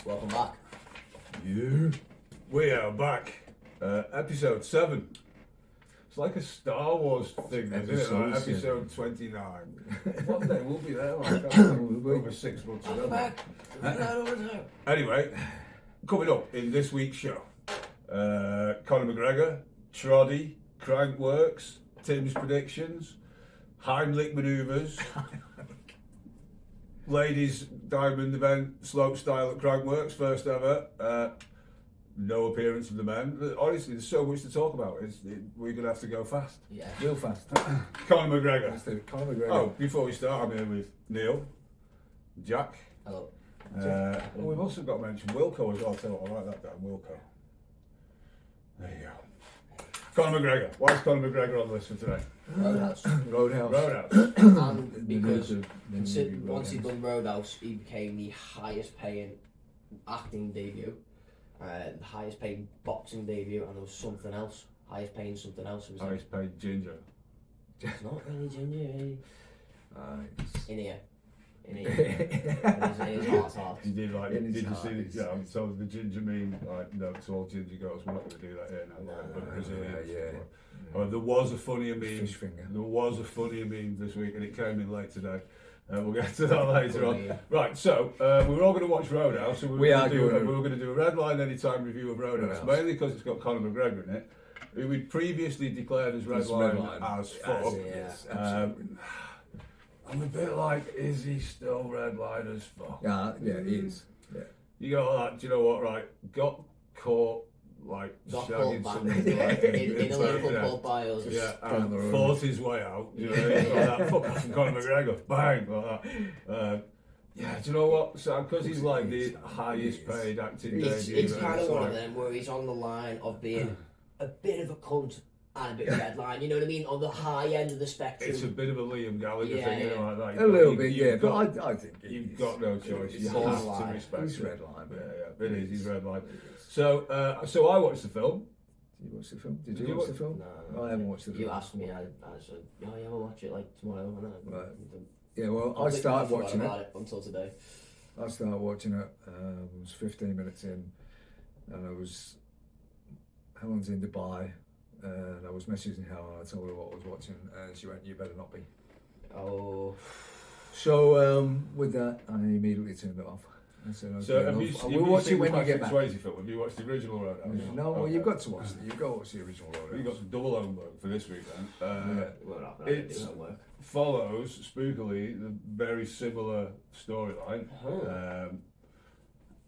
Welcome back. Yeah, we are back. Episode 7. It's like a Star Wars thing, isn't it? Like episode 29. One day we'll be there, like over 6 months ago. Back. Anyway, coming up in this week's show, Conor McGregor, Trotty, Crankworks, Tim's predictions, Heimlich Manouvres, ladies diamond event, Slopestyle at Crankworks, first ever. No appearance of the men. Honestly, there's so much to talk about. We're going to have to go fast. Yeah. Real fast. Conor McGregor. Let's do it. Conor McGregor. Oh, before we start, I'm here with Neil, Jack. Hello. We've also got to mention Wilco as well. Tell you what, I like that down, Wilco. There you go. Conor McGregor. Why is Conor McGregor on the list for today? Roadhouse. Roadhouse. And because once he'd done Roadhouse, he became the highest paying acting debut, the highest paying boxing debut, and there was something else. Highest paying something else. It was Highest paid ginger. It's not really ginger. In here. It is hard. Did you like? It is Did you hard, see it's- the? So the ginger mean like no to all ginger girls. We're not going to do that here now. But Brazilians. Yeah. There was a funnier meme. Fish finger. There was a funnier meme this week, and it came in late today. We'll get to that later on. Right, so we were all going to watch Roadhouse, so we were going to do a Redline Anytime review of Roadhouse, mainly because it's got Conor McGregor in it, who we'd previously declared as Redline as fuck. Yes, absolutely. I'm a bit like, is he still Redline as fuck? Yeah, he is. Yeah. You got like, do you know what? Right, got caught like shagging somebody like, in a local pub by us. yeah, and fought his way out. You know, like that. Fuck off, Conor McGregor, bang, like that. Yeah, do you know what? So because he's like the highest paid acting debut, It's kind of one of them where he's on the line of being a bit of a cunt and a bit of Redline. You know what I mean? On the high end of the spectrum. It's a bit of a Liam Gallagher Yeah, thing, you yeah. know, like A little bit, yeah, but I think you've got no choice. He's You red have to line. respect He's it. red line. Yeah, it is. He's red line. So I watched the film. Did you watch the film? Did Did you you watch the watch- film? No. I haven't watched the film. You asked me, I said, oh yeah, we'll watch it like tomorrow. And Right. Yeah, well, I started watching about it until today. I started watching it. I was 15 minutes in, and Helen's in Dubai, and I was messaging Helen. I told her what I was watching, and she went, "You better not be." Oh. So with that, I immediately turned it off. I said, "Okay, So have you we'll watch it when you get back." Swayze film? Have you watched the original Roadhouse? No, well, Okay. you've got to watch it. You've got to watch the original Roadhouse. You got some double homework for this week then. We're not going to do It's- that work. Follows spookily the very similar storyline.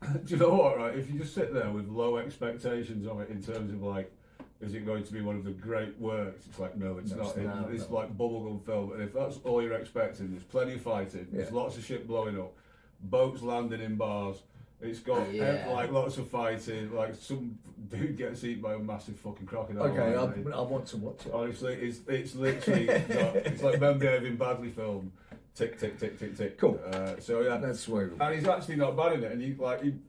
Do you know what? Right, if you just sit there with low expectations of it in terms of like, is it going to be one of the great works? It's like no, it's No, not. it's not. It's like bubblegum film, and if that's all you're expecting, there's plenty of fighting. There's Yeah. lots of shit blowing up, boats landing in bars. It's got like lots of fighting. Like some dude gets eaten by a massive fucking crocodile. Okay, Like, I want to watch it. honestly, it's literally it's like men behaving badly film. Tick tick tick tick tick. Cool. So yeah, That's why. and he's actually not bad in it. And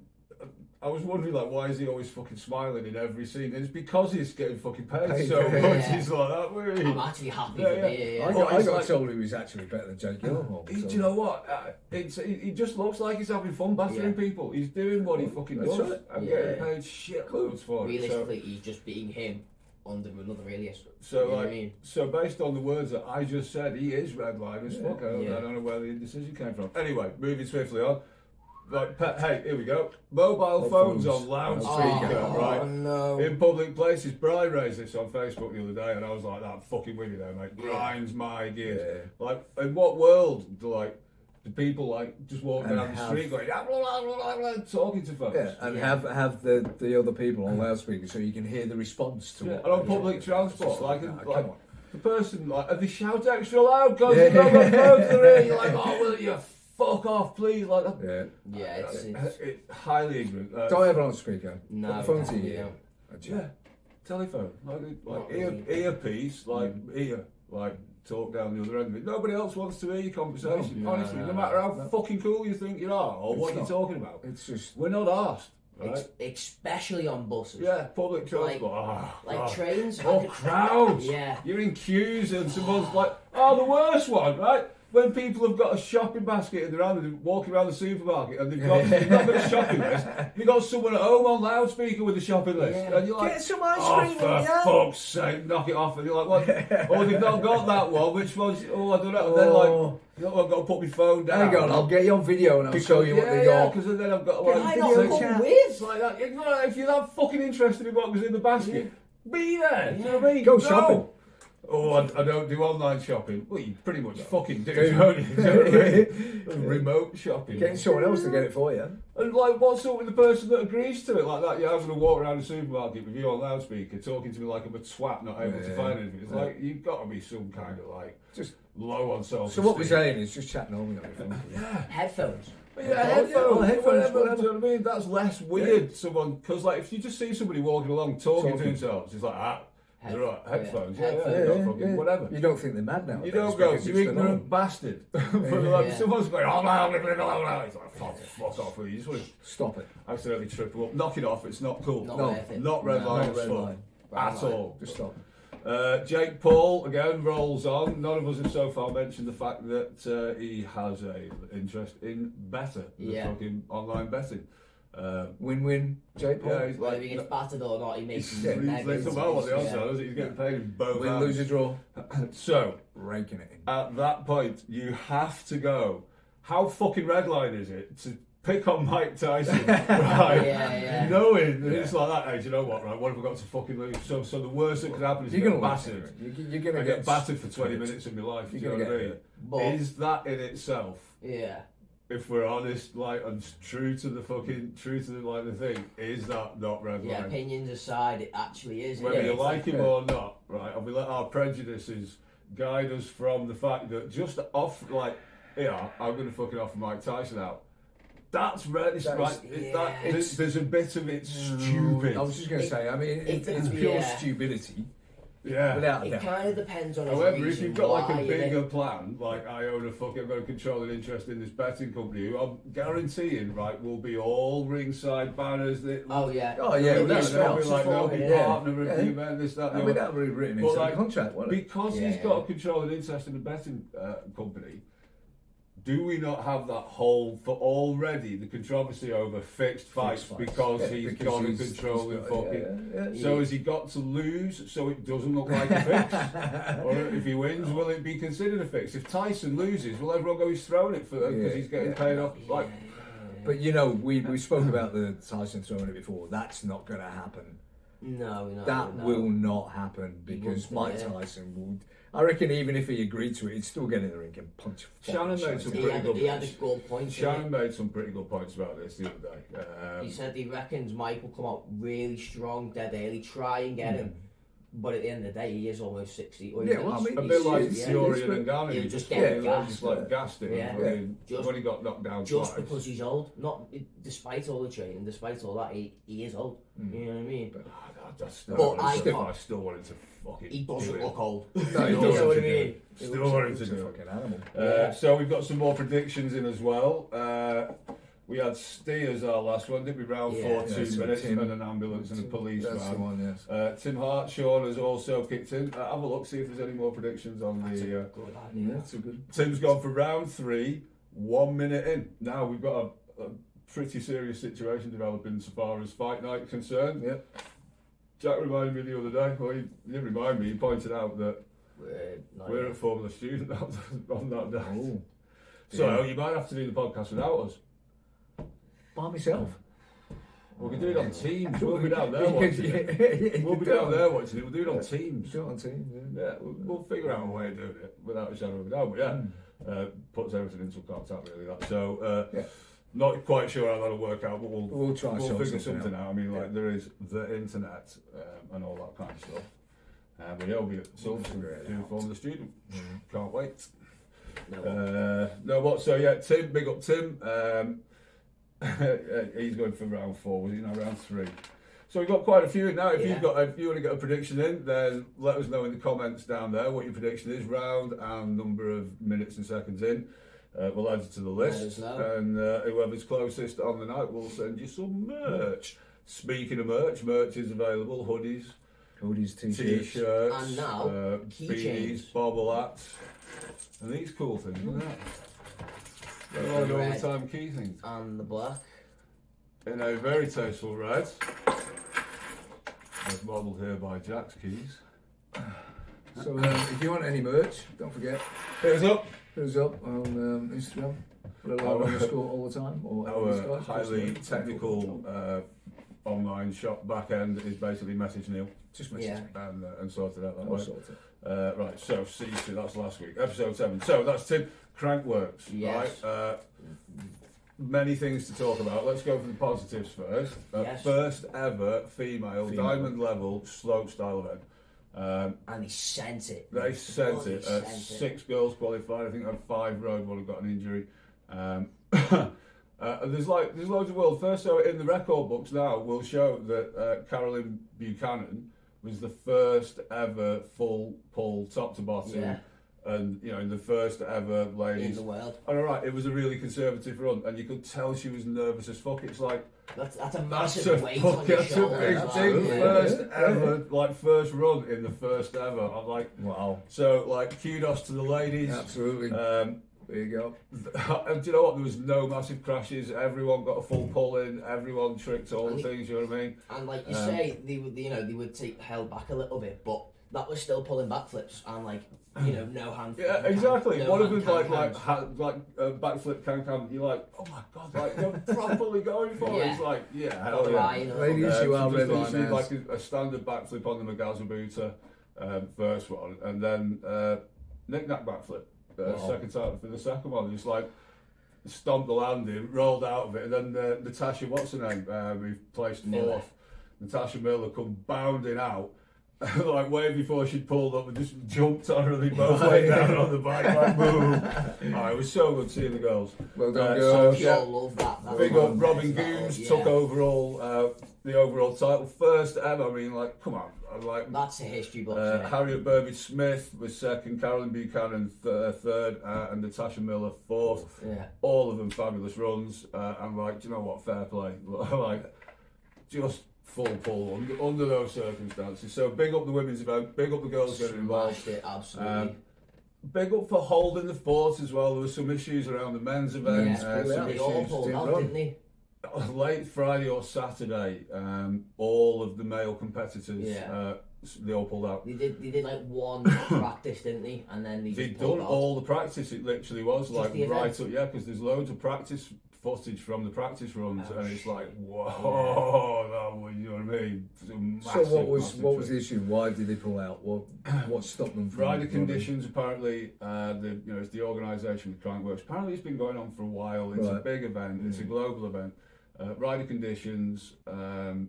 I was wondering like, why is he always fucking smiling in every scene? And it's because he's getting fucking paid so Yeah. much. He's like that. Really. I'm actually happy Yeah, for yeah. me. I Oh, got it's like- told he was actually better than Jake Gyllenhaal. Do so- you know what? He just looks like he's having fun battering people. He's doing what he fucking That's does. right. I'm Yeah. getting paid shitloads for it. So, Realistically, he's just being him under another alias. so You know what like, I mean? so based on the words that I just said, he is Redline as fuck. Yeah. I don't know where the indecision came from. Anyway, moving swiftly on. Like, hey, here we go. Mobile phones on loudspeaker, right? Oh no. In public places. Brian raised this on Facebook the other day, and I was like, "That fucking with you there, mate. Grinds my gears." Like, in what world do people like just walking And down the have- street going, blah, blah, blah, blah, talking to folks? Yeah, and have the other people on loudspeaker so you can hear the response to what. And on public transport, like, come like on. the person, like, and they shout extra loud because they've got their phones in their ear. You're like, "Oh, will you fuck off, please?" Like that. Yeah. Yeah, it's It's highly ignorant. Don't have it on speaker. No, Put the phone to yeah. you. Yeah, telephone, like really. earpiece, like ear, like talk down the other end of it. Nobody else wants to hear your conversation. No, Honestly, no, no matter how no. fucking cool you think you are or It's what not. you're talking about, It's just we're not asked. Right? Especially on buses. Yeah, public transport. Trains. Crowds. Yeah. You're in queues and someone's like, the worst one, right? When people have got a shopping basket in their hand and they're walking around the supermarket and they've not got a shopping list, you've got someone at home on loudspeaker with a shopping list. Yeah. And you're like, get some ice cream, for fuck's sake, knock it off. And you're like, what? They've not got that one. Which one's, I don't know. And then I've got to put my phone down. Hang on, I'll get you on video and I'll show you what they got. Yeah, because then I've got Can I not come with? Like that. If you're that fucking interested in what was in the basket, be there. You know what I mean? Go shopping. I don't do online shopping. Well, you pretty much fucking do, don't you? You know what I mean? Remote shopping. Getting someone else to get it for you. And like, what's up with the person that agrees to it like that? Yeah, I'm going to walk around the supermarket with you on loudspeaker, talking to me like I'm a twat, not able to find anything. It's like, you've got to be some kind of like, just low on self-esteem. So what we're saying is just chat normally on your phone. Headphones. Headphones, whatever. Do you know what I mean? That's less weird. Someone, because like, if you just see somebody walking along talking to themselves, it's like, headphones, whatever. You don't think they're mad now? You don't go, you ignorant bastard. Someone's going, it's like, fuck off with you. You just want to stop it. Accidentally trip them up. Knock it off, it's not cool. Not Redline at all. Just stop. Jake Paul, again, rolls on. None of us have so far mentioned the fact that he has an interest in better, fucking online betting. Win-win, Jake Paul. Yeah, he's Whether he gets battered or not, he makes he's well on the answer, is he's getting paid in both Win, hands. lose, a draw. So, raking it in. At that point, you have to go. How fucking Redline is it to pick on Mike Tyson, right? Knowing that it's like that. Hey, do you know what? Right, what have we got to fucking lose? So the worst that could happen is you get battered. You're gonna get battered for 20 minutes of my life. Do you know what I mean? Is that in itself? Yeah. If we're honest, like, and true to the thing, is that not Redline? Yeah, opinions aside, it actually is. Whether you like him or not, right? And we let our prejudices guide us from the fact that just off, like, I'm going to fucking offer Mike Tyson out. That's right. There's a bit of it stupid. I was just going to say, I mean, it's pure stupidity. Yeah. Without it kind of depends on. However, if you've got like a bigger plan, like I own I've got a controlling interest in this betting company, who I'm guaranteeing, right, will be all ringside banners. That, oh yeah. They'll be like, they'll be partner of you, man, this, that, and I mean, that would be written into the contract, wouldn't it? Because he's got a controlling interest in the betting company. Do we not have that whole for already the controversy over fixed fights because he's got a controlling fucking. So has he got to lose so it doesn't look like a fix? Or if he wins, will it be considered a fix? If Tyson loses, will everyone go he's throwing it for because he's getting paid off? Like, but you know, we spoke about the Tyson throwing it before. That's not going to happen. No. That will not happen because Mike Tyson would. I reckon even if he agreed to it, he'd still get in the ring and punch. Shannon made some pretty good. He had a good point. Shannon made some pretty good points about this the other day. He said he reckons Mike will come out really strong, dead early, try and get him. But at the end of the day, he is almost 60. A bit like Fury and Ngannou. He'll just get gassed. Just like gassed him. When he got knocked down just twice. Because he's old. Not despite all the training, despite all that, he is old. You know what I mean? I still want him to fucking. He doesn't look old. No, he doesn't. You know what I mean? Still want him to do fucking animal. So we've got some more predictions in as well. We had Steers our last one, didn't we? Round 4, 2 minutes, and an ambulance and a police van. That's the one, yes. Tim Hart, Sean has also kicked in. Have a look, see if there's any more predictions on That's a good idea. That's a good. Tim's gone for round 3, 1 minute in. Now we've got a pretty serious situation developing so far as fight night concerned. Yep. Jack reminded me the other day, well, he didn't remind me, he pointed out that we're at Formula Student on that day. Oh. So you might have to do the podcast without us. By myself. We can do it on Teams. We'll be down there watching it. We'll be down there watching it. We'll do it on Teams. Do it on Teams, yeah. We'll figure out a way of doing it without a shadow of a doubt. But puts everything into contact, really. That. So, not quite sure how that'll work out, but we'll try we'll figure something out. I mean, like, there is the internet and all that kind of stuff. But yeah, we'll be at Slopstyle doing Formula Student. Can't wait. So yeah, Tim, big up Tim. He's going for round 4, was he now round 3? So we've got quite a few now. If you want to get a prediction in, then let us know in the comments down there what your prediction is, round and number of minutes and seconds in. we'll add it to the list, and whoever's closest on the night will send you some merch. Speaking of merch is available: hoodies, t-shirts, and now beanies, bobble hats, and these cool things. Look at that. They're all the all-time key things. And the black. In a very tasteful red. It's modelled here by Jack's Keys. So if you want any merch, don't forget. Hit us up on Instagram. Redline all the time. Or our highly technical online shop back end is basically message Neil. Just message me. And sort it out that way. Sort it. Right, so C2, that's last week. Episode 7. So that's Tim Crankworks, yes. Right? Many things to talk about. Let's go for the positives first. Yes. First ever female diamond level Slopestyle event. And they sent it. They sent it. 6 girls qualified. I think 5 rode. One got an injury. And there's loads of world first. So in the record books now, we'll show that Carolyn Buchanan was the first ever full pull top to bottom. Yeah. And the first ever ladies in the world. And all right, it was a really conservative run, and you could tell she was nervous as fuck. It's like that's a massive weight on your shoulder. That's a big first ever, first run in the first ever. I'm like, wow. So kudos to the ladies. Absolutely. There you go. And do you know what? There was no massive crashes. Everyone got a full pull in. Everyone tricked all the things. You know what I mean? And like you say, they would take held back a little bit, but that was still pulling backflips and no hand. Yeah, exactly. No one of them backflip can. You're like, oh my god, you're properly going for it. It's like, hell yeah. Ladies, you are Redline. Like a standard backflip on the Magazabuta, first one, and then knick-knack backflip, second time for the second one. It's like stomped the landing, rolled out of it, and then Natasha, what's her name? We've placed fourth. Natasha Miller come bounding out. Like way before she'd pulled up and just jumped on her and they both went down on the bike like boom. It was so good seeing the girls. Well done, girls. Love that. Big up Robin Gooms took the overall title. First ever, come on. That's a history book. Harriet Burbage Smith was second, Carolyn Buchanan third, and Natasha Miller fourth. Yeah. All of them fabulous runs. I'm like, do you know what? Fair play. Just full pull under those circumstances. So big up the women's event, big up the girls getting involved. It, absolutely. Big up for holding the fort as well. There were some issues around the men's event. They all pulled out, didn't they? Late Friday or Saturday, all of the male competitors, they all pulled out. They did like one practice, didn't they? And then they'd done all the practice. It literally was just right up, because there's loads of practice footage from the practice runs, and it's like, whoa, that was, you know what I mean? Massive, so what was the issue? Why did they pull out? What stopped them from rider conditions? Apparently, it's the organisation with Crankworks. Apparently, it's been going on for a while. It's a big event. It's a global event. Rider conditions, and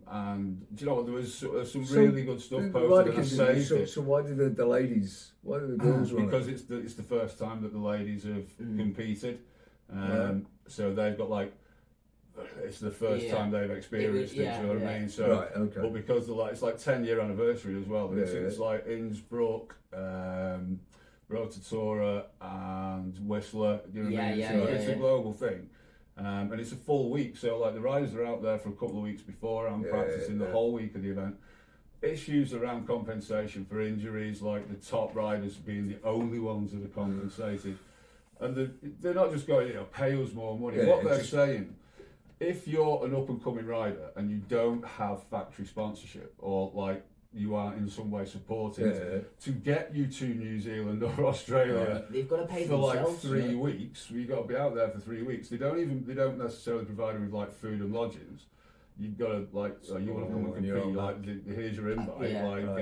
do you know what? There was some really good stuff posted. So why did the ladies? Why did the girls run? Because it's the first time that the ladies have competed. So they've got it's the first time they've experienced it. You know what I mean? So, but because it's like 10-year anniversary as well. It's like Innsbruck, Rotatora, and Whistler. You know what I mean? It's a global thing. And it's a full week, so the riders are out there for a couple of weeks before and practicing the whole week of the event. Issues around compensation for injuries, like the top riders being the only ones that are compensated. And they're not just going, pay us more money. What they're saying, if you're an up-and-coming rider and you don't have factory sponsorship, or you are in some way supported to get you to New Zealand or Australia, they've got to pay for themselves, 3 weeks. You've got to be out there for 3 weeks. They don't necessarily provide them with food and lodgings. You've got to you want to come and compete. Here's your invite. Get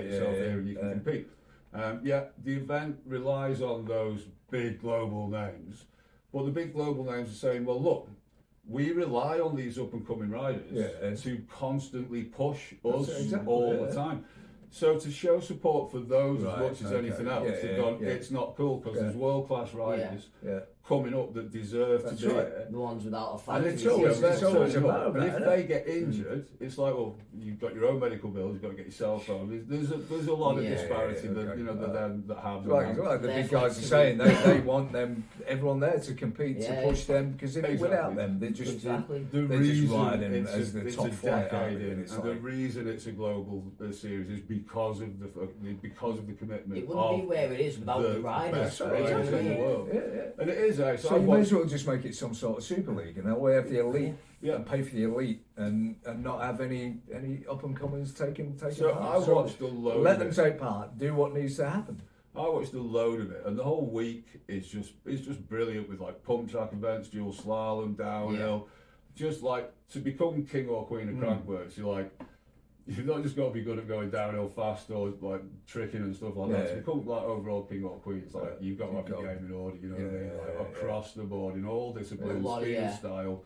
yourself here and you can compete. The event relies on those big global names, but the big global names are saying, well, look, we rely on these up-and-coming riders to constantly push us all the time. So to show support for those as much as anything else, they've gone, it's not cool because there's world-class riders coming up that deserve to be there. The ones without a fight. And it's always about and if that, they get injured, it's like, well, you've got your own medical bills, you've got to get yourself on. There's a lot of disparity that you know that have. Right, the big guys are saying they want them, everyone there to compete to push them, because if without them, they just the they're reason just riding as the top flight. And the reason it's a global series is because of the commitment. It wouldn't be where it is without the riders. In the world. And it is actually. So you may as well just make it some sort of Super League, and that way have the elite, and pay for the elite, and not have any up and comers taking so part. I watched a load. Let them take part. Do what needs to happen. I watched a load of it, and the whole week is just brilliant with like pump track events, dual slalom, downhill. Just like to become king or queen of crankworks, you've not just got to be good at going downhill fast or like tricking and stuff like that. To become like overall king or queen, it's like you've got to have your game in order. You know what I mean? Like across the board in all disciplines, speed and style,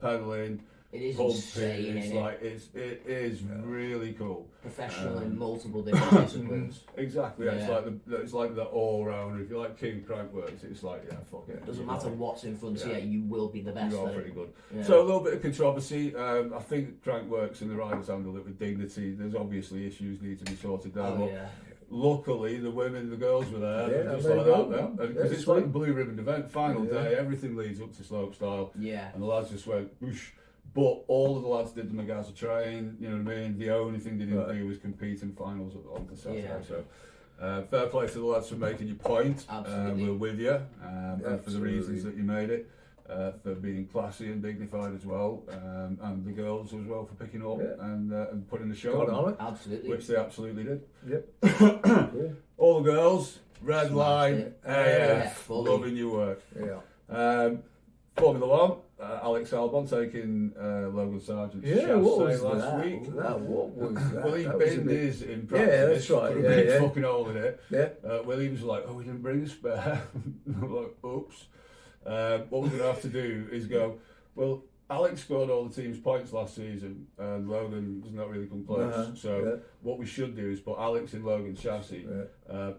pedaling. It is pumping. insane. It's like it is really cool. Professional in multiple different disciplines. Exactly. Yeah. It's like the all rounder. If you like king crankworks, it's like fuck it. Doesn't matter what's in front of you, you will be the best. You are pretty good. Yeah. So a little bit of controversy. I think crankworks and the riders handle it with dignity. There's obviously issues need to be sorted out. Luckily, the girls were there, just like that, because it's like a blue ribbon event. Final day, everything leads up to slopestyle. Yeah. And the lads just went whoosh. But all of the lads did the Magaza train, you know what I mean? The only thing they didn't do was compete in finals on the Saturday. So fair play to the lads for making your point. We're with you, and for the reasons that you made it, for being classy and dignified as well, and the girls as well for picking up and putting the show on. Absolutely. Which they absolutely did. Yep. All the girls, Redline, AF, loving your work. Yeah. Formula One. Alex Albon taking Logan Sargent's chassis last week. What was that? Well, he binned his in practice. Yeah, that's right. Put a big fucking hole in it. Yeah. Williams was like, we didn't bring a spare. I'm like, oops. What we're going to have to do is go, well, Alex scored all the team's points last season and Logan has not really come close. What we should do is put Alex in Logan's chassis.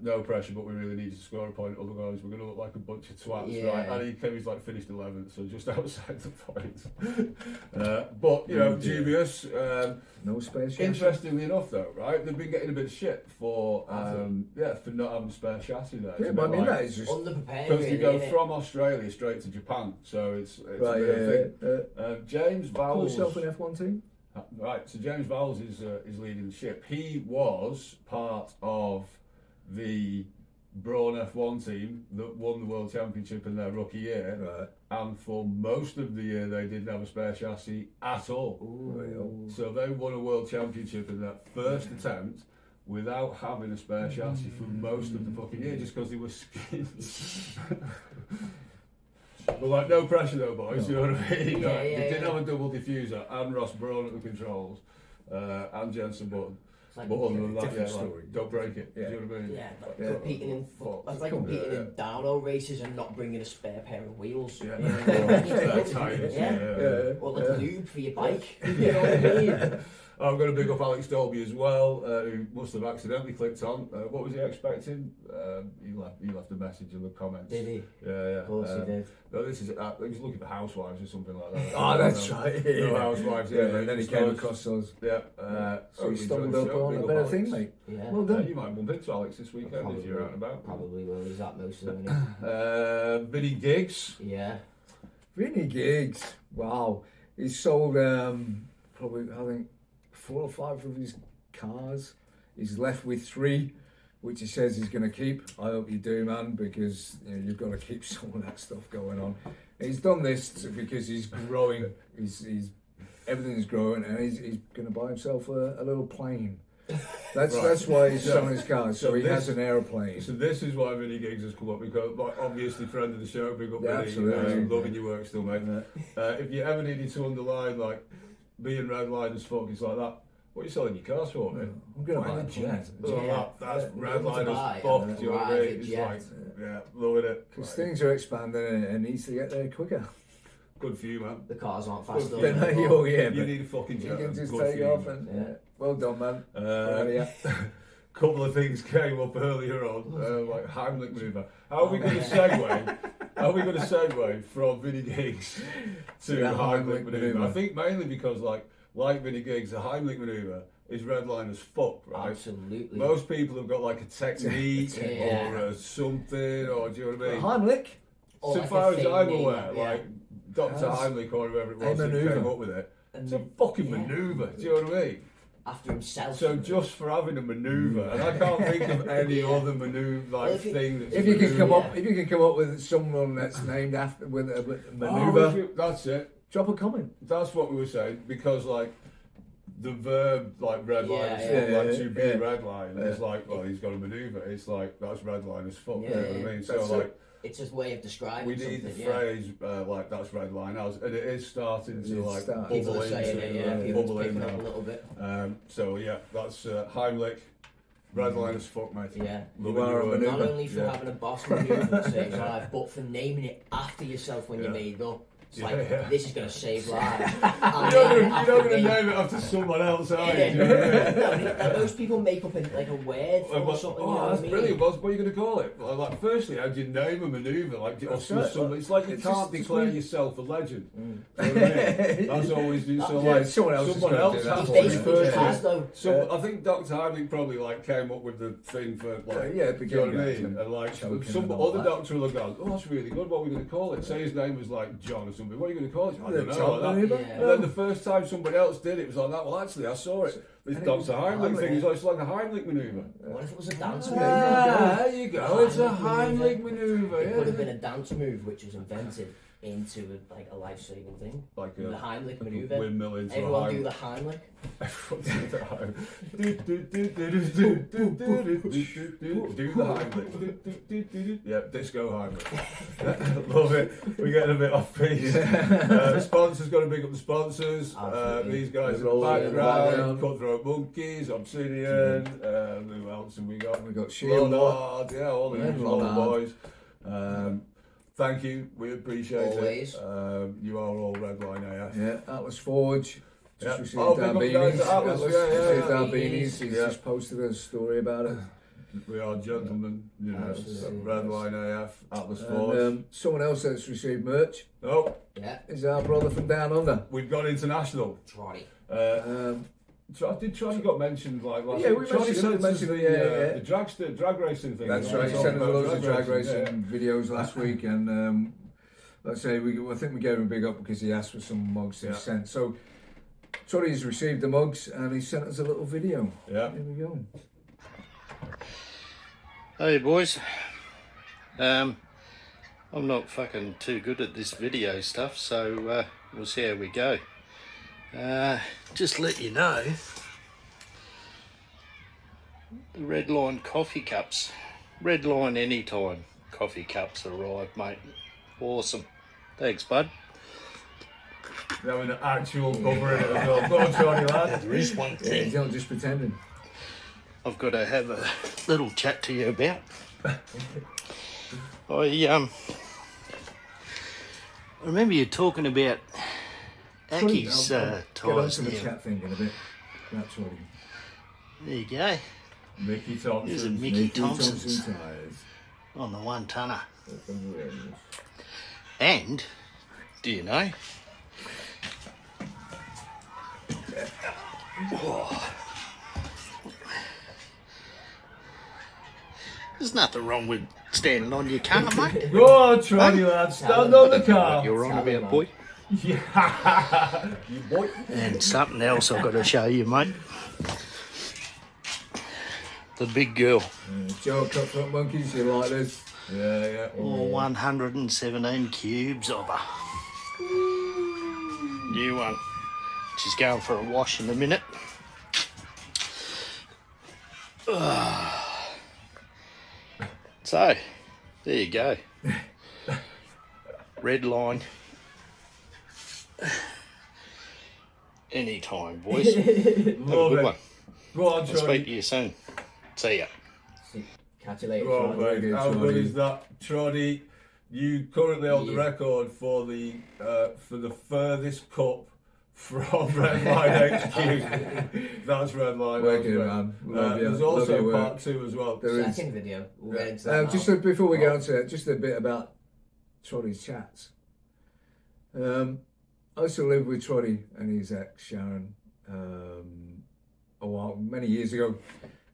No pressure, but we really need to score a point, otherwise we're going to look like a bunch of twats, right? And he's like finished 11th, so just outside the points. But, dubious. No space. Interestingly enough, though, right, they've been getting a bit of shit for not having a spare chassis there. Yeah, but I mean, that is just underprepared. Because they go from Australia straight to Japan, so it's a bit of a thing. James Vowles. Call yourself an F1 team? Right, so James Vowles is leading the ship. He was part of the Brawn F1 team that won the World Championship in their rookie year, and for most of the year they didn't have a spare chassis at all. So they won a World Championship in that first attempt without having a spare chassis for most of the fucking year, just because they were skins. But like, no pressure though, boys, you know what I mean? They did have a double diffuser and Ross Brawn at the controls, and Jensen Button. Like, but other than that, don't break it. Yeah. Do you know what I mean? Yeah, competing in competing in downhill races and not bringing a spare pair of wheels. Yeah. Or like a lube for your bike. You know what I mean? I'm going to big up Alex Dolby as well, who must have accidentally clicked on. What was he expecting? He left a message in the comments. Did he? Yeah. Of course he did. No, this is. He's looking for housewives or something like that. Oh, that's right. No housewives. And then he came across us. Yeah. So he stumbled up on a better thing, mate. Yeah. Well done. You might bump into Alex this weekend if you're out and about. Probably will. He's at most of them. Vinny Giggs. Yeah. Vinny Giggs. Wow. He's sold probably, I think, 4 or 5 of his cars. He's left with 3, which he says he's going to keep. I hope you do, man, because you've got to keep some of that stuff going on. He's done this because he's growing. He's everything's growing, and he's going to buy himself a little plane. That's why he's selling his cars. So he has an aeroplane. So this is why Vinny Giggs has come up, because obviously friend of the show, big up Vinny, absolutely. Loving your work still, mate. If you ever needed to underline like being Redline as fuck, it's like that. What are you selling your cars for, mate? I'm going to buy a jet. That's Redline as fuck. Do you know what I mean? It's like, loving it. Because things are expanding and it needs to get there quicker. Good for you, man. The cars aren't fast enough. You need a fucking jet. You can just take off and well done, man. couple of things came up earlier on, like Heimlich manoeuvre. How are we going to segue? How are we going to segue from Vinny Giggs to Heimlich manoeuvre? I think mainly because, like Vinny Giggs, the Heimlich manoeuvre is redline as fuck, right? Absolutely. Most people have got like a technique or something, or do you know what I mean? Heimlich? So like far as I'm name, aware, like Dr. Heimlich or whoever it was that came up with it, it's a fucking manoeuvre, do you know what I mean? After himself. So just for having a manoeuvre, and I can't think of any other manoeuvre thing that's if you can come up with someone that's named after with a manoeuvre, that's it. Drop a comment. That's what we were saying, because like the verb like redline to be redline is like, well, he's got a manoeuvre. It's like that's redline as fuck. You know what I mean? So like. It's his way of describing we need the phrase like that's redline, and it is starting to like bubble in, bubble in now. A little bit. So yeah, that's Heimlich, redline as fuck, mate. Yeah, not only for having a boss manoeuvre that saves lives, but for naming it after yourself when you made up. It's like, this is going to save lives. You're not going to name it after someone else, are you? Most people make up like a word for something. Oh, that's brilliant. What are you going to call it? Like, firstly, how do you name a manoeuvre? Like, it's like you can't declare yourself a legend. You know what I mean? That's always someone else has to. So I think Dr. Heimlich probably like came up with the thing for like, you know what I mean? And like some other doctor will have gone, oh, that's really good. What are we going to call it? Say his name was like John or something. What are you going to call it? I don't know. And then the first time somebody else did it was like that. Well, actually, I saw it. This Dr. Heimlich thing. It's like a Heimlich manoeuvre. What if it was a dance move? There you go. It's a Heimlich manoeuvre. It could have been a dance move which was invented into a life-saving thing. Like the Heimlich manoeuvre. Windmill into Everyone do the Heimlich. Do the Heimlich. Yeah, disco Heimlich. Love it. We're getting a bit off piece. Sponsors, got to big up the sponsors. These guys in the background. Cutthroat Monkeys, Obsidian. Who else have we got? We got Shield. Yeah, all the usual boys. Thank you, we appreciate Always. it. You are all Redline AF. Yeah, Atlas Forge. Just received our beanies. Received our beanies. He's just posted a story about it. We are gentlemen, you know. Redline AF, Atlas Forge. Someone else that's received merch. Oh, yeah, is our brother from down under. We've got international. Trotty. Did Trotty got mentioned like last week? Yeah, we mentioned the drag racing thing. That's right. He sent us loads of drag racing videos last week, and let's say I think we gave him a big up because he asked for some mugs to be sent. So Trotty's received the mugs and he sent us a little video. Yeah. Here we go. Hey boys. I'm not fucking too good at this video stuff, so we'll see how we go. Just let you know, the Redline coffee cups, Redline anytime coffee cups arrived, mate. Awesome. Thanks, bud. They're having an actual cover in it as well. Go on, Trotty, lad. There is one thing. Don't just pretending. I've got to have a little chat to you about. I remember you talking about Aki's Get ties onto the now. chat thing in a bit. That's what There you go. Mickey Thompson. There's a Mickey Thompson's tires. on the 1 tonner. And, do you know? Oh. There's nothing wrong with standing on your car, mate. Go on, Trotty, lad. Stand on the car. You're on about, boy. Yeah, you boy. And something else I've got to show you, mate. The big girl. Joe Cutthroat Monkeys, you like this? Yeah. All 117 cubes of her. New one. She's going for a wash in a minute. So, there you go. Redline. Anytime, boys. Have a good one. Go on, I'll Trotty. speak to you soon. See ya. Catch you later. Go on, Trotty. mate. How good is that, Trotty? You currently hold the record for the furthest cup from Redline HQ. That's Redline. Working, man. There's also part 2 as well. Second video. We'll get into that just before we get on to it, just a bit about Trotty's chats. I used to live with Trotty and his ex Sharon many years ago,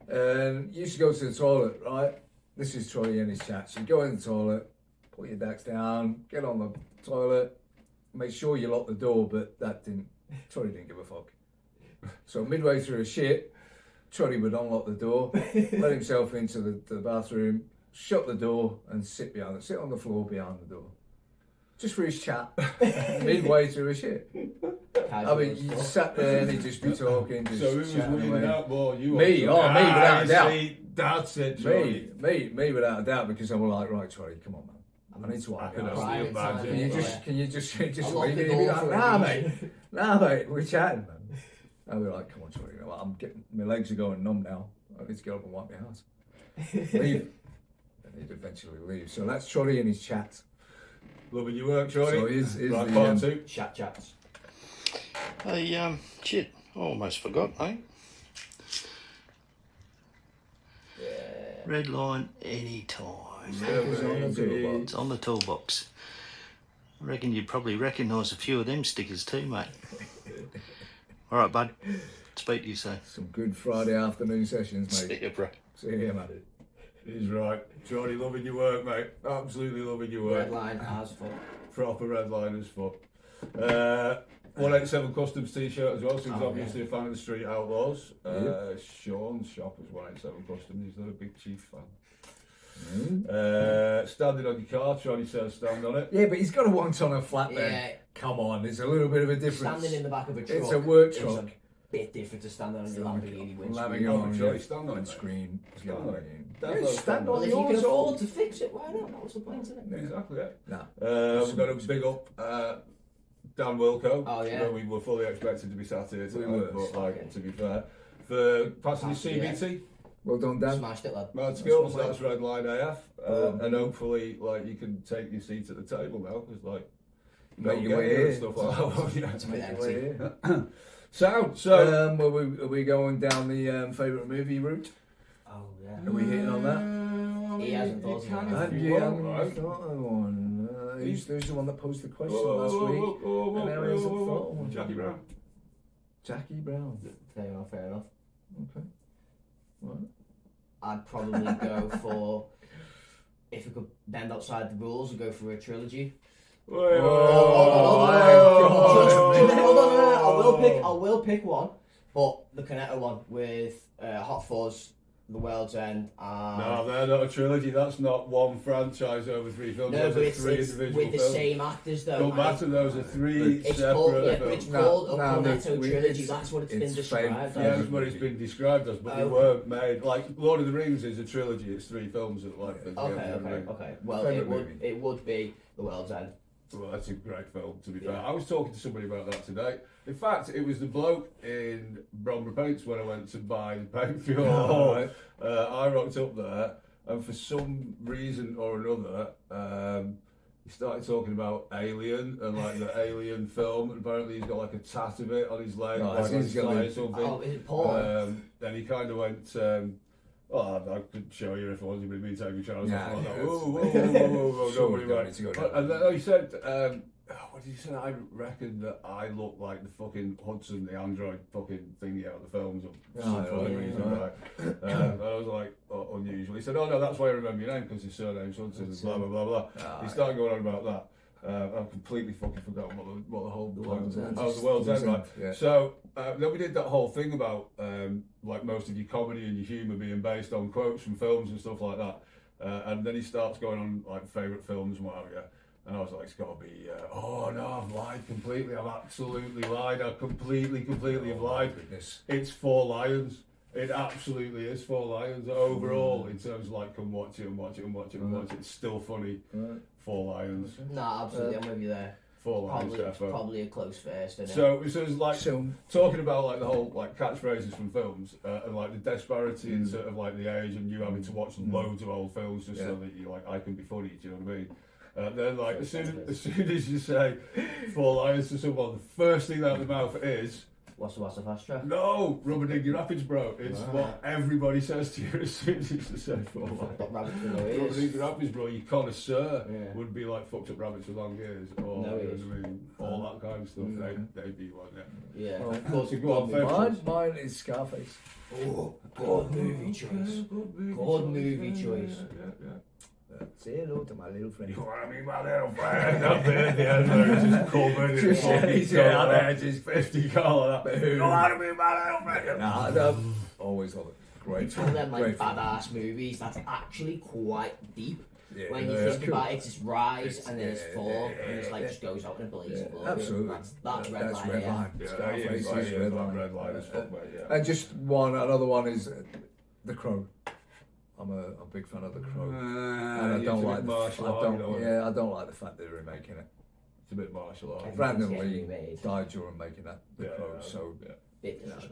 and used to go to the toilet. Right, this is Trotty and his chats. You go in the toilet, put your decks down, get on the toilet, make sure you lock the door. But Trotty didn't give a fuck. So midway through a shit, Trotty would unlock the door, let himself into the bathroom, shut the door, and sit on the floor behind the door. Just for his chat, midway through a shit. I mean, you just sat there and he'd just be talking. Just so who was weeding out more? You? Me, without a doubt. That's it, Trotty. Me, without a doubt, because I was like, right, Trotty, come on, man. I need to wipe your house. Can you just leave it? He'd be like, nah, mate, we're chatting, man. I'd be like, come on, Trotty, my legs are going numb now. I need to get up and wipe my house. Leave. And he'd eventually leave. So that's Trotty and his chat. Loving your work, Trotty. So is right, part 2. Chats. Hey, shit, I almost forgot, mate. Redline anytime. It's on the toolbox. I reckon you'd probably recognise a few of them stickers too, mate. All right, bud. Speak to you soon. Some good Friday afternoon sessions, mate. See you, bro. See you, mate. He's right. Trotty, loving your work, mate. Absolutely loving your work. Redline as fuck. Proper Redline as fuck. 187 Customs t-shirt as well, so he's obviously a fan of the Street Outlaws. Sean's shop is 187 Customs, he's not a big Chief fan. Standing on your car, Trotty says stand on it. Yeah, but he's got a one-tonner flatbed. Yeah. Come on, there's a little bit of a difference. Standing in the back of a truck. It's a work truck. Bit different to standing on your Lamborghini Lamming windscreen. on Trotty, stand on it. screen. Stand on it. Stand Well, on if you can yours all. afford to fix it, why not? That was the point, isn't it? Exactly, yeah. Nah. We've got to big up Dan Wilco. Oh, yeah. You know, we were fully expected to be sat here We tonight, were. but like, to be fair, for passing his CBT. Well done, Dan. Smashed it, lad. Mad skills, that's Redline AF. And hopefully, like, you can take your seat at the table now, because, like, Make your way here. and stuff like that. Yeah. It's a bit Make your way empty. here. So, are we going down the favourite movie route? Oh, yeah. Are we hitting on that? He hasn't thought of that. You haven't thought of one. Who's the one that posed the question last week? And now he hasn't thought of one. Jackie Brown. Jackie Brown. Fair enough, fair enough. Okay. Right. I'd probably go for, if we could bend outside the rules, I'd go for a trilogy. I will pick one, but the Cornetto one with Hot Fuzz, The World's End, and... No, they're not a trilogy. That's not one franchise over 3 films. No, those but are it's 3 individual with the films. same actors, though. Don't matter. Those are 3 It's separate called, yeah, but films. it's called a No, Cornetto trilogy. it's- That's what it's been it's described fake. as. Yeah, that's what it's been described as, but they weren't made. Like Lord of the Rings is a trilogy. It's 3 films that like. Okay. Well, it would be The World's End. Well, that's a great film, to be fair. I was talking to somebody about that today. In fact, it was the bloke in Bromber Paints when I went to buy the paint for your hall. Right. I rocked up there, and for some reason or another, he started talking about Alien and like the Alien film. And apparently, he's got like a tat of it on his leg, Nice. like on his thigh or something. Oh, is it Paul? Then he kind of went. I could show you if I wanted to be taking trousers. Nah, Like, yeah, whoa, Sure, don't worry about need to go it. down And there. then he said, what did he say? I reckon that I look like the fucking Hudson, the android fucking thingy out of the films or some funny reason. Right. And I was like, unusual. He said, oh no, that's why I remember your name, because his surname's Hudson, and blah, blah, blah, blah. He started going on about that. I've completely fucking forgotten what the whole World's End. the World's End, right? Yeah. So then we did that whole thing about like most of your comedy and your humour being based on quotes from films and stuff like that. And then he starts going on like favourite films and what have you. And I was like, it's got to be. Oh no, I've lied completely. I've absolutely lied. I completely have lied. Goodness. It's 4 Lions. It absolutely is 4 Lions. Overall, in terms of like, come watch it and watch it and watch it and watch it. It's still funny. Right. 4 Lions. Nah, absolutely, I'm with you there. 4 Lions. Probably a close first, isn't it? So it was like So, talking about like the whole like catchphrases from films and like the disparity in sort of like the age and you having to watch loads of old films just so that you like I can be funny. Do you know what I mean? And then, like, as soon as you say 4 lions to someone, the first thing out of the mouth is, What's the fast track? no, Rubber Diggy Rapids, bro. It's what everybody says to you as soon as you say 4 lions. Rubber Diggy Rapids, bro. Your connoisseur would be like fucked up rabbits with long ears, or No you know ears. what I mean, all that kind of stuff. They'd be one, Yeah. Go on, favourites. Mine is Scarface. Oh, good movie choice. Good movie choice. Say hello to my little friend. You want to be my little friend? Up there at the end where it's just covered in fucking colour. Just 50 colour. You want to be my little friend? Nah, no. Always love it. Great. It's one of them like Great film. badass movies that's actually quite deep. Yeah, When you think about it, it's rise and then it's fall, and it's like just goes out in a blaze of glory. Absolutely. That's Redline. Redline. Scarface is Redline as fuck, mate, yeah. And just another one is The Crow. I'm a big fan of The Crow, and I don't like I don't like the fact that they're remaking it. It's a bit martial art. Brandon Lee died during making that The Crow, so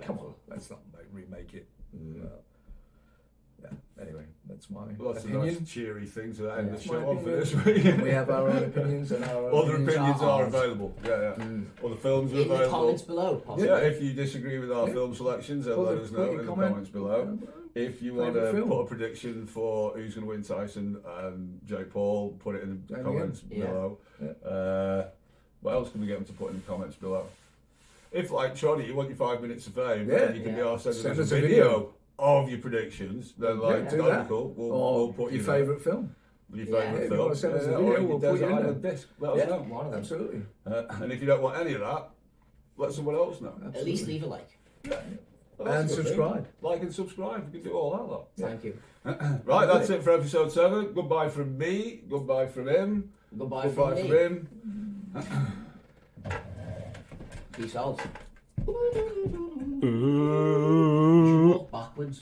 come on, let's not remake it. Anyway, that's my Lots opinion. of nice cheery things to end the That's show my on for this opinion. week. We have our own opinions, and our Other opinions are ours. available. Other films are In the available. comments below, possibly. Yeah, if you disagree with our film selections, then let us know in the comments below. If you want to put a prediction for who's going to win Tyson and Jake Paul, put it in the comments below. What else can we get them to put in the comments below? If, like Trotty, you want your 5 minutes of fame, then you can be asked to send us a video of your predictions. Then, like, do that. cool. We'll put your favourite film. Your favourite film. If you want to send us a video, we'll put you in a there. disc. Let us know. One of them. Absolutely. And if you don't want any of that, let someone else know. At least leave a like. And subscribe. Like and subscribe. You can do all that, lot. Thank you. Right, that's it for episode 7. Goodbye from me. Goodbye from him. Goodbye Goodbye from from me. him. Peace out. You should walk backwards.